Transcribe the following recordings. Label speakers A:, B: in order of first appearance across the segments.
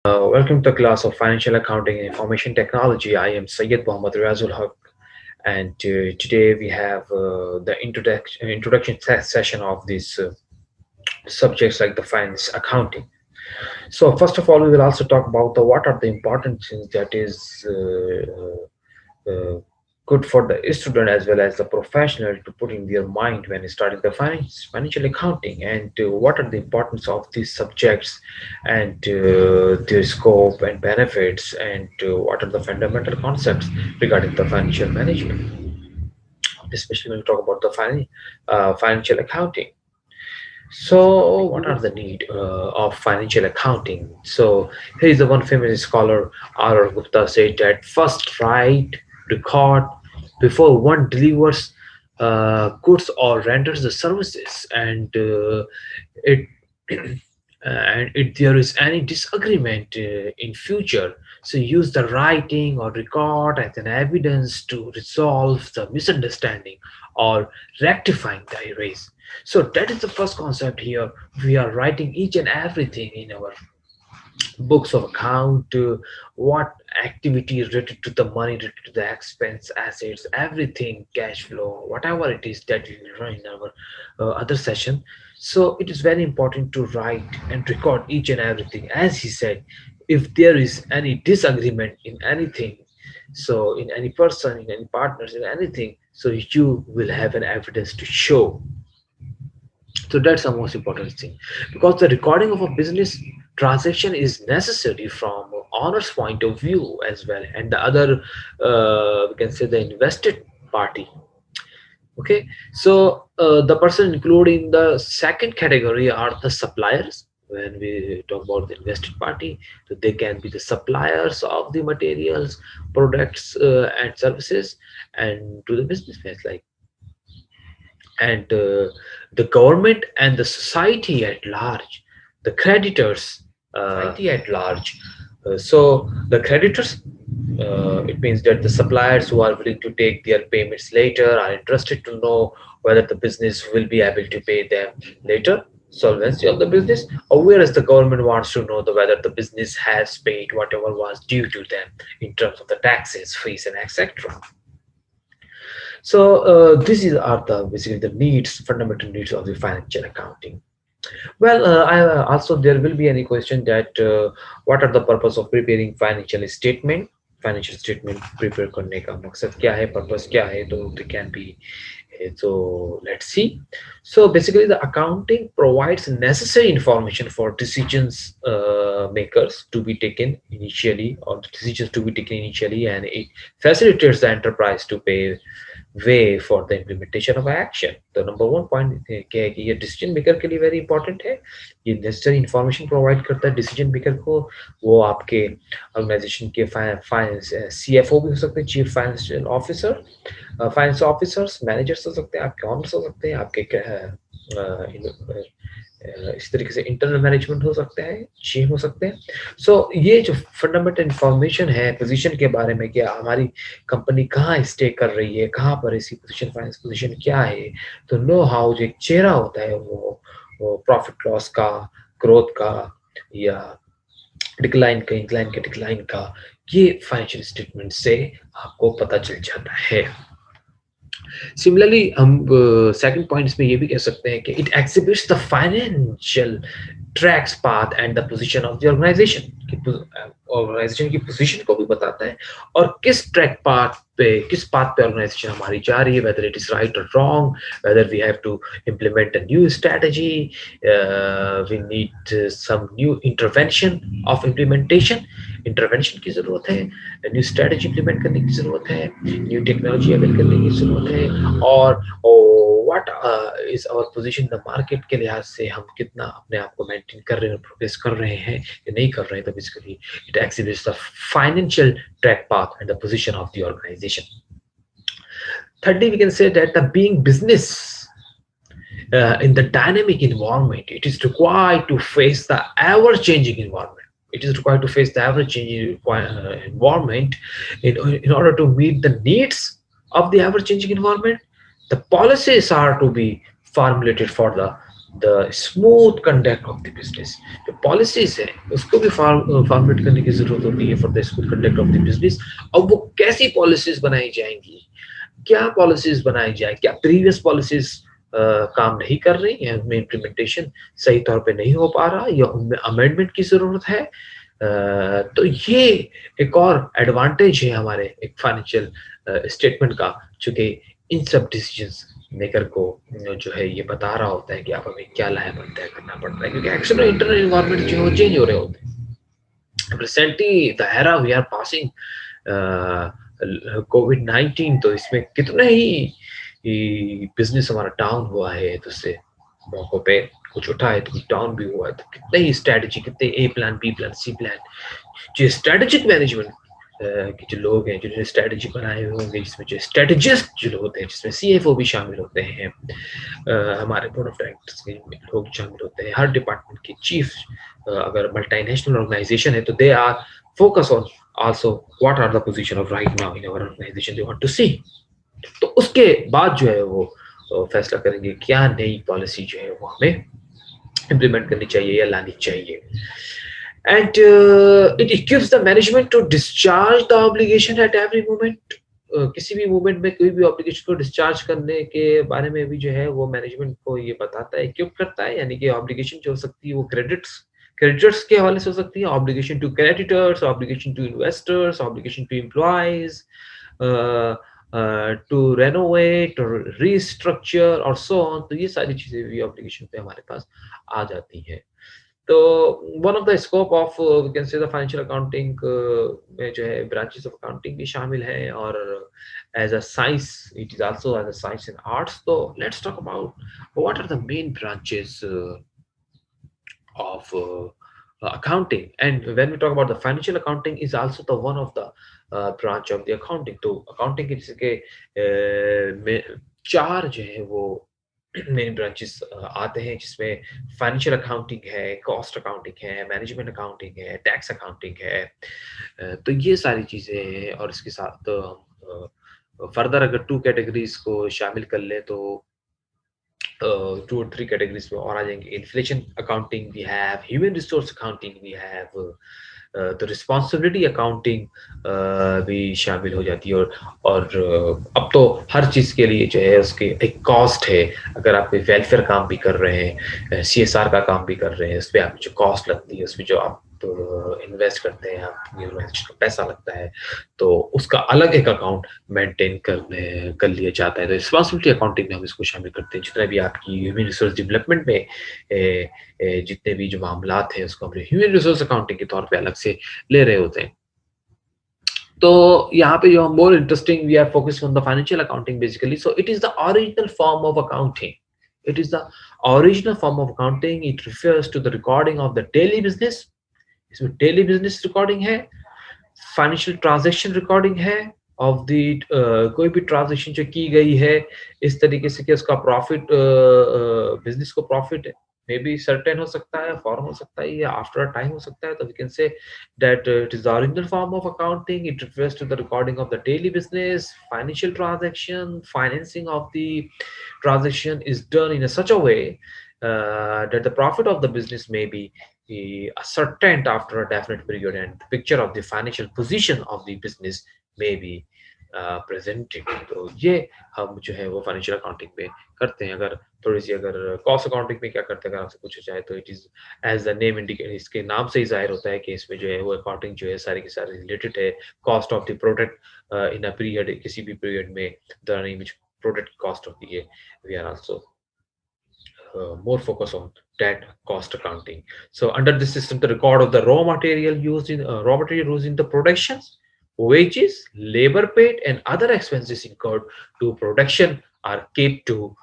A: Welcome to the class of Financial Accounting and Information Technology. I am Syed Mohammad Riazul Haq, and today we have the introduction session of these subjects like the finance accounting. So, first of all, we will also talk about the what are the important things that is good for the student as well as the professional to put in their mind when studying the financial accounting, and what are the importance of these subjects, and their scope and benefits, and what are the fundamental concepts regarding the financial management, especially when we talk about the financial accounting. So, what are the need of financial accounting? So, here is the one famous scholar, R. Gupta, said that first write, record before one delivers goods or renders the services, and it and if there is any disagreement in future, so use the writing or record as an evidence to resolve the misunderstanding or rectifying the errors. So that is the first concept here. We are writing each and everything in our books of account, what activity is related to the money, related to the expense, assets, everything, cash flow, whatever it is that we will run in our other session. So it is very important to write and record each and everything. As he said, if there is any disagreement in anything, so in any person, in any partners, in anything, so you will have an evidence to show. So that's the most important thing, because the recording of a business transaction is necessary from owner's point of view as well, and the other, we can say, the invested party. Okay, so the person included in the second category are the suppliers. When we talk about the invested party, so they can be the suppliers of the materials, products, and services, and to the businessmen, like, and the government and the society at large, the creditors, society at large. So the creditors, it means that the suppliers who are willing to take their payments later are interested to know whether the business will be able to pay them later, solvency of the business, or whereas the government wants to know the whether the business has paid whatever was due to them in terms of the taxes, fees, and etc. So this is are the basically the needs, fundamental needs of the financial accounting. Well, also there will be any question that what are the purpose of preparing financial statement? Financial statement prepare करने का मकसद क्या है, purpose क्या है, तो they can be. So let's see. So basically, the accounting provides necessary information for decisions makers to be taken initially, or the decisions to be taken initially, and it facilitates the enterprise to pay way for the implementation of action. तो number one point क्या है कि ये decision maker के लिए very important है. ये necessary information provide करता है डिसीजन मेकर को. वो आपके ऑर्गेनाइजेशन के फाइनेंस CFO भी हो सकते हैं, chief financial officer, finance officers, managers हो सकते हैं, आपके ऑनर्स हो सकते हैं, आपके इस तरीके से इंटरनल मैनेजमेंट हो सकते हैं, चीफ हो सकते हैं. सो ये जो फंडामेंटल इंफॉर्मेशन है पोजीशन के बारे में, कि हमारी कंपनी कहाँ स्टे कर रही है, कहाँ पर इसकी पोजीशन, फाइनेंस पोजीशन क्या है, तो नो हाउ जो एक चेहरा होता है वो प्रॉफिट लॉस का, ग्रोथ का, या डिक्लाइन का, इंक्लाइन के डिक्लाइन का, ये फाइनेंशियल स्टेटमेंट से आपको पता चल जाता है. सिमिलरली हम सेकंड पॉइंट इसमें ये भी कह सकते हैं कि it exhibits the financial tracks path and the position of the organisation, कि ऑर्गेनाइजेशन की पोजीशन को भी बताता है, और किस ट्रैक पाथ पे, किस पाथ पे ऑर्गेनाइजेशन हमारी जा रही है, वेदर इट इज राइट और wrong, whether we have to implement a new strategy, we need some new intervention of implementation. Intervention की जरूरत है, न्यू स्ट्रेटजी इंप्लीमेंट करने की जरूरत है, न्यू टेक्नोलॉजी अवेल करने की जरूरत है, और what is our position in the market के लिहाज से हम कितना अपने आप को मेंटेन कर रहे हैं, प्रोग्रेस कर रहे हैं या नहीं कर रहे हैं. तो basically it exhibits the financial track path and the position of the organisation. Thirdly, we can say that the being business in the dynamic environment, it is required to face the ever-changing environment. It is required to face the ever-changing environment in order to meet the needs of the ever-changing environment. The policies are to be formulated for the the smooth conduct of the business. जो policies है उसको भी format करने की जरूरत होती है for the smooth conduct of the business. अब वो कैसी पॉलिसीज बनाई जाएंगी, क्या पॉलिसीज बनाई जाए, क्या प्रीवियस पॉलिसीज काम नहीं कर रही है, उनमें इम्प्लीमेंटेशन सही तौर पे नहीं हो पा रहा या उनमें अमेंडमेंट की जरूरत है। तो ये एक और एडवांटेज है हमारे एक फाइनेंशियल स्टेटमेंट का, चूंकि इन सब डिसीजंस मेकर को जो है ये बता रहा होता है कि आप हमें क्या लायबल तय करना पड़ता है, क्योंकि एक्सटर्नल इंटरनल इन्वायरमेंट जो है वो चेंज हो रहे होते हैं। Recently the era we are passing कोविड-19, तो इसमें कितने ही बिजनेस हमारा डाउन हुआ है, तो उससे मौकों पे कुछ उठा है तो कुछ डाउन भी हुआ है। तो कितने ही स्ट्रेटेजी, कितने ए प्लान, बी प्लान, सी प्लान, जो स्ट्रेटेजिक मैनेजमेंट के जो लोग हैं जिन्होंने स्ट्रेटेजी बनाए हुए होंगे, जिसमें जो स्ट्रेटेजिस्ट जो होते हैं, जिसमें सीएफओ भी शामिल होते हैं, हमारे बोर्ड ऑफ डायरेक्टर्स के लोग शामिल होते हैं, हर डिपार्टमेंट के चीफ, अगर मल्टीनेशनल ऑर्गेनाइजेशन है तो they are focus on also what are the position of right now in our organisation they want to see. तो उसके बाद जो है वो फैसला करेंगे क्या नई पॉलिसी जो है वो हमें इम्प्लीमेंट करनी चाहिए या लानी चाहिए। And it equips the management to discharge the obligation at every moment। किसी भी मूवमेंट में कोई भी ऑब्लिगेशन को डिस्चार्ज करने के बारे में भी जो है वो मैनेजमेंट को ये बताता है, इक्विप करता है। यानी कि ऑब्लिगेशन जो हो सकती है वो क्रेडिटर्स के हवाले से हो सकती है, obligation to creditors, obligation to investors, obligation to employees, to renovate और रीस्ट्रक्चर और सो ऑन। तो ये सारी चीजें भी ऑब्लिगेशन पे हमारे पास आ जाती हैं। तो one of the scope of we can say the financial accounting में जो है ब्रांचेस ऑफ अकाउंटिंग भी शामिल है, और as a science it is also as a science in arts. तो let's talk about what are the main branches of accounting. And when we talk about the financial accounting is also the one of the branch of the accounting। तो accounting के जैसे के चार जो है वो main branches आते हैं, जिसमें फाइनेंशियल अकाउंटिंग है, कॉस्ट अकाउंटिंग है, मैनेजमेंट अकाउंटिंग है, टैक्स अकाउंटिंग है। तो ये सारी चीजें हैं, और इसके साथ तो हम फर्दर अगर टू कैटेगरीज को शामिल कर ले तो टू और थ्री कैटेगरीज में और आ जाएंगे। Inflation accounting we have, human resource accounting we have, तो रिस्पॉन्सिबिलिटी अकाउंटिंग भी शामिल हो जाती है। अब तो हर चीज़ के लिए जो है उसकी एक कॉस्ट है। अगर आप कोई वेलफेयर काम भी कर रहे हैं, सीएसआर का काम भी कर रहे हैं, उस पर आपकी जो कॉस्ट लगती है, उसमें जो आप इन्वेस्ट करते हैं, आप का पैसा लगता है, तो उसका अलग एक अकाउंट मेंटेन कर लिया जाता है। तो रिस्पॉन्सिबिलिटी अकाउंटिंग में हम इसको शामिल करते हैं। जितने भी आपकी ह्यूमन रिसोर्स डेवलपमेंट में जितने भी जो मामलात हैं उसको हम ह्यूमन रिसोर्स अकाउंटिंग के तौर पे अलग से ले रहे होते हैं। तो यहाँ पे जो more interesting we are focused on the financial accounting basically. So it is the original form of accounting. It is the original form of accounting. It refers to the recording of the daily business. इसमें daily business recording है, financial transaction recording है of the कोई भी transaction जो की गई है इस तरीके से कि उसका प्रॉफिट, बिजनेस को प्रॉफिट मे बी सर्टेन हो सकता है, फॉरन हो सकता है, या आफ्टर अ टाइम हो सकता है। तो we can say that it is the original form of accounting. It refers to the recording of the daily business, financial transaction, financing of the transaction is done in a such a way that the profit of the business may be ascertained after a definite period, and the picture of the financial position of the business may be presented। तो ये हम जो है वो financial accounting में करते हैं। अगर थोड़ी सी अगर कॉस्ट अकाउंटिंग में क्या करते हैं अगर आपसे पूछा जाए, तो it is as the name indicate, इसके नाम से ही जाहिर होता है कि इसमें जो है वो अकाउंटिंग जो है सारी की सारी रिलेटेड है cost of the product in a period, किसी भी पीरियड में दौरान which product cost होती है। We are also more focused on that cost accounting। So under this system, the record of the raw material used in the productions, wages, labor paid, and other expenses incurred to production are kept to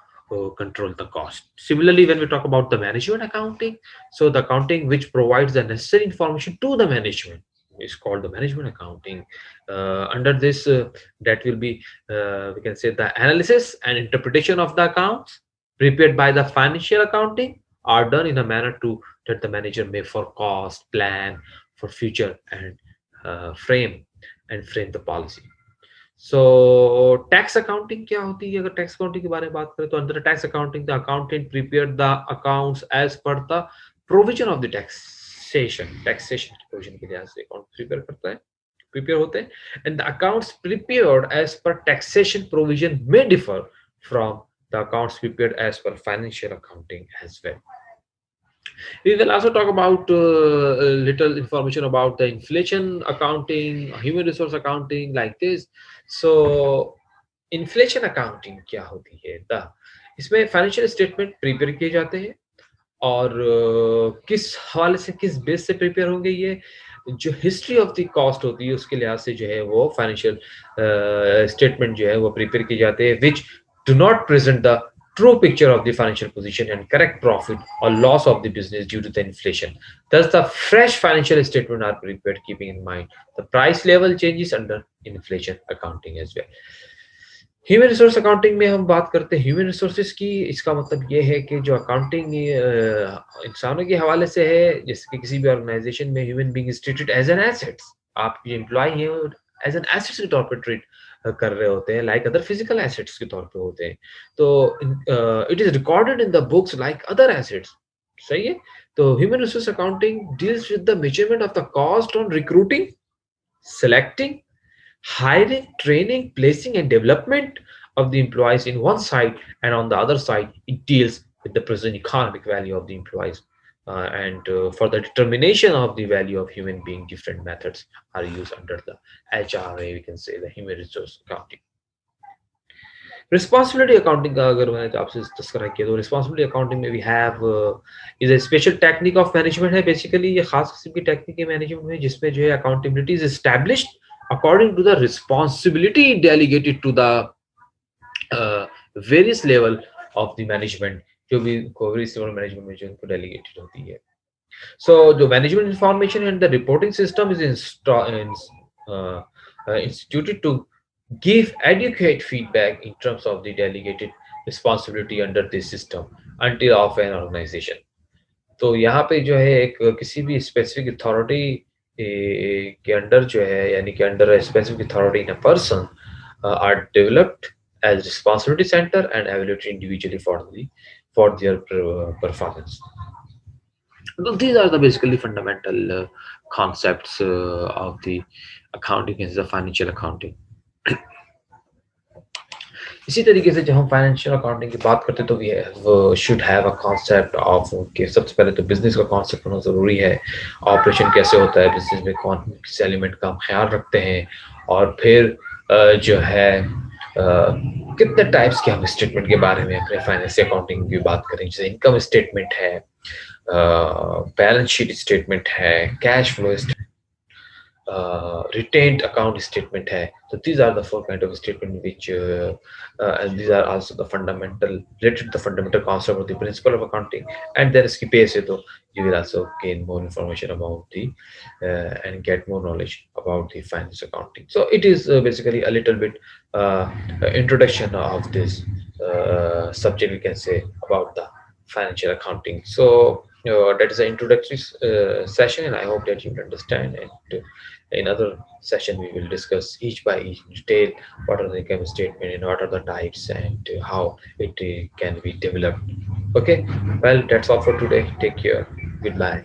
A: control the cost। Similarly, when we talk about the management accounting, so the accounting which provides the necessary information to the management is called the management accounting। Under this, that will be we can say the analysis and interpretation of the accounts prepared by the financial accounting are done in a manner to that the manager may forecast, plan for future, and frame the policy। So tax accounting क्या होती है? अगर tax accounting के बारे में बात करें तो under tax accounting the accountant prepare the accounts as per the provision of the taxation के प्रोविजन के लिहाज से अकाउंट प्रिपेयर करता है, प्रिपेयर होते हैं, and the accounts prepared as per taxation provision may differ from the accounts prepared as per financial accounting as well. We will also talk about a little information about the inflation accounting, human resource accounting, like this. So, inflation accounting क्या होती है? इसमें financial statement prepare किए जाते हैं और किस हवाले से, किस बेस से प्रिपेयर होंगे ये? जो हिस्ट्री ऑफ द कॉस्ट होती है उसके लिहाज से जो है वो फाइनेंशियल स्टेटमेंट जो है वो प्रिपेयर किए जाते हैं, which do not present the true picture of the financial position and correct profit or loss of the business due to the inflation. Thus, the fresh financial statement are prepared keeping in mind the price level changes under inflation accounting as well. Human resource accounting में हम बात करते हैं human resources की. इसका मतलब ये है कि जो अकाउंटिंग इंसानों के हवाले से है, जैसे कि किसी भी ऑर्गेनाइजेशन में human being is treated as an assets. आप जो एम्प्लॉय हैं एज एन एसेट्स के तौर पर ट्रीट कर रहे होते हैं, लाइक अदर फिजिकल एसेट्स के तौर पे होते हैं. तो it is recorded in the books like other assets. सही है. तो human resource accounting deals with the measurement of the cost on recruiting, selecting, hiring, training, placing, and development of the employees in one side, and on the other side, it deals with the present economic value of the employees. And for the determination of the value of human being, different methods are used under the HRA, we can say the human resource accounting. Responsibility accounting का अगर मैंने आपसे तस्करा किया तो responsibility accounting में we have is a special technique of management है. Basically ये खास किस्म की टेक्निक है मैनेजमेंट में जिसमें जो है accountability is established according to the responsibility delegated to the various level of the management, जो भी various level management में जो इनको delegated होती है. So the management information and the reporting system is instituted to give adequate feedback in terms of the delegated responsibility under this system until of an organization. तो यहाँ पे जो है एक किसी भी स्पेसिफिक अथॉरिटी के अंडर जो है, यानी कि under specific authority in a person are developed as responsibility center and evaluated individually for their performance. So these are the basically fundamental concepts of the accounting as the financial accounting. इसी तरीके से जब हम financial accounting की बात करते हैं तो we should have a concept of कि सबसे पहले तो बिजनेस का कॉन्सेप्ट होना ज़रूरी है. ऑपरेशन कैसे होता है बिजनेस में, कौन किस एलिमेंट का हम ख्याल रखते हैं, और फिर जो है कितने टाइप्स के हम स्टेटमेंट के बारे में अपने फाइनेंशियल अकाउंटिंग की बात करें. जैसे इनकम स्टेटमेंट है, बैलेंस शीट स्टेटमेंट है, cash flow retained account statement hai. So these are the four kind of statement which and these are also the fundamental related to the fundamental concept of the principle of accounting. And then iski base hai to you will also gain more information about the and get more knowledge about the finance accounting. So it is basically a little bit introduction of this subject, we can say, about the financial accounting. So that is an introductory session, and I hope that you will understand. And in other session, we will discuss each by each detail what are the income statement and what are the types and how it can be developed. Okay, well, that's all for today. Take care. Goodbye.